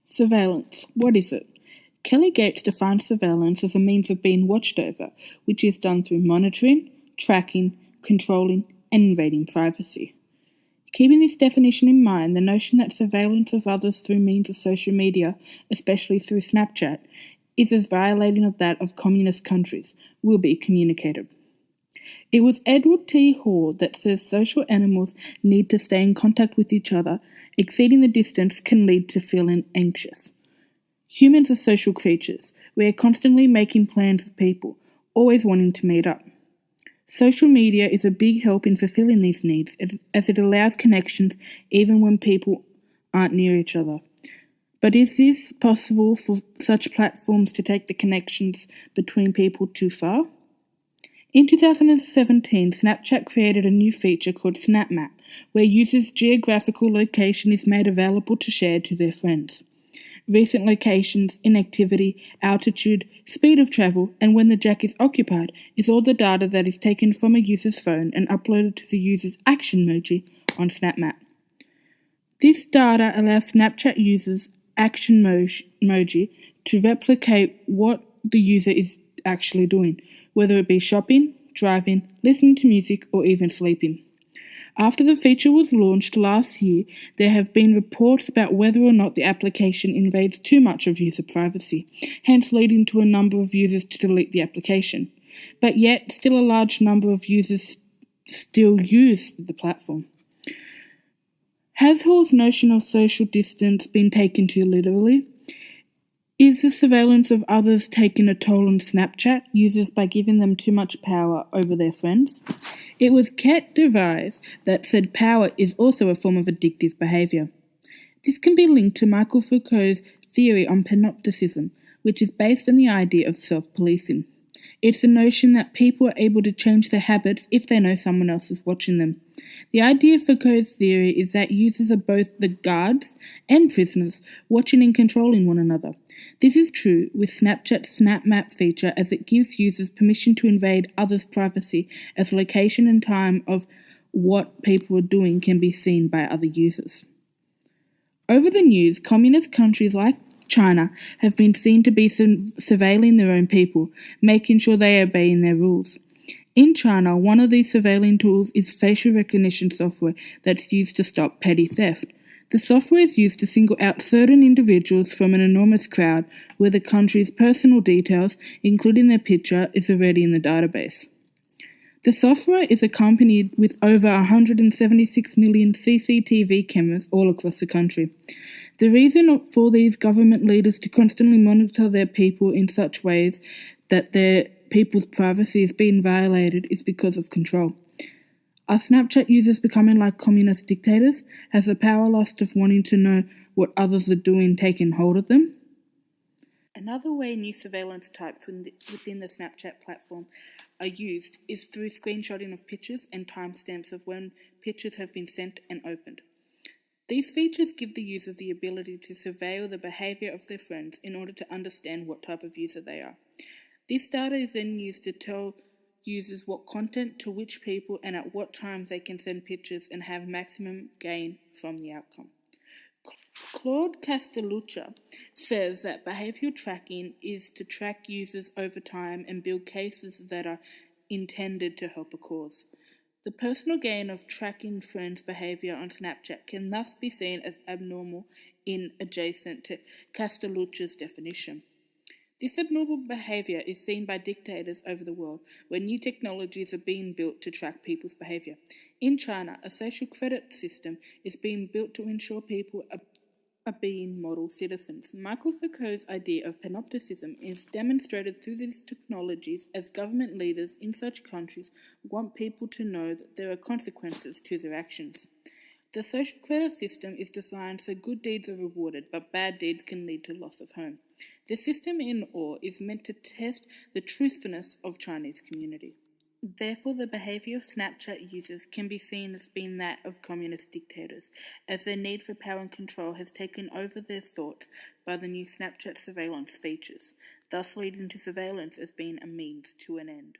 Surveillance. What is it? Kelly Gates defines surveillance as a means of being watched over, which is done through monitoring, tracking, controlling, and invading privacy. Keeping this definition in mind, the notion that surveillance of others through means of social media, especially through Snapchat, is as violating of that of communist countries, will be communicated. It was Edward T. Hall that says social animals need to stay in contact with each other. Exceeding the distance can lead to feeling anxious. Humans are social creatures. We are constantly making plans with people, always wanting to meet up. Social media is a big help in fulfilling these needs, as it allows connections even when people aren't near each other. But is this possible for such platforms to take the connections between people too far? In 2017, Snapchat created a new feature called SnapMap, where users' geographical location is made available to share to their friends. Recent locations, inactivity, altitude, speed of travel, and when the jack is occupied is all the data that is taken from a user's phone and uploaded to the user's action emoji on SnapMap. This data allows Snapchat users' action emoji to replicate what the user is actually doing, whether it be shopping, driving, listening to music, or even sleeping. After the feature was launched last year, there have been reports about whether or not the application invades too much of user privacy, hence leading to a number of users to delete the application. But yet, still a large number of users still use the platform. Has Hall's notion of social distance been taken too literally? Is the surveillance of others taking a toll on Snapchat users by giving them too much power over their friends? It was Ket DeVries that said power is also a form of addictive behaviour. This can be linked to Michael Foucault's theory on panopticism, which is based on the idea of self-policing. It's the notion that people are able to change their habits if they know someone else is watching them. The idea of Foucault's theory is that users are both the guards and prisoners, watching and controlling one another. This is true with Snapchat's SnapMap feature, as it gives users permission to invade others' privacy, as location and time of what people are doing can be seen by other users. Over the news, communist countries like China have been seen to be surveilling their own people, making sure they are obeying their rules. In China, one of these surveilling tools is facial recognition software that's used to stop petty theft. The software is used to single out certain individuals from an enormous crowd where the country's personal details, including their picture, is already in the database. The software is accompanied with over 176 million CCTV cameras all across the country. The reason for these government leaders to constantly monitor their people in such ways that their people's privacy is being violated is because of control. Are Snapchat users becoming like communist dictators? Has the power lust of wanting to know what others are doing taken hold of them? Another way new surveillance types within the Snapchat platform are used is through screenshotting of pictures and timestamps of when pictures have been sent and opened. These features give the user the ability to surveil the behaviour of their friends in order to understand what type of user they are. This data is then used to tell users what content to which people and at what times they can send pictures and have maximum gain from the outcome. Claude Castelluccia says that behavioural tracking is to track users over time and build cases that are intended to help a cause. The personal gain of tracking friends' behaviour on Snapchat can thus be seen as abnormal in adjacent to Castelluccia's definition. This abnormal behaviour is seen by dictators over the world, where new technologies are being built to track people's behaviour. In China, a social credit system is being built to ensure people are being model citizens. Michael Foucault's idea of panopticism is demonstrated through these technologies, as government leaders in such countries want people to know that there are consequences to their actions. The social credit system is designed so good deeds are rewarded, but bad deeds can lead to loss of home. The system in all is meant to test the truthfulness of Chinese community. Therefore, the behaviour of Snapchat users can be seen as being that of communist dictators, as their need for power and control has taken over their thoughts by the new Snapchat surveillance features, thus leading to surveillance as being a means to an end.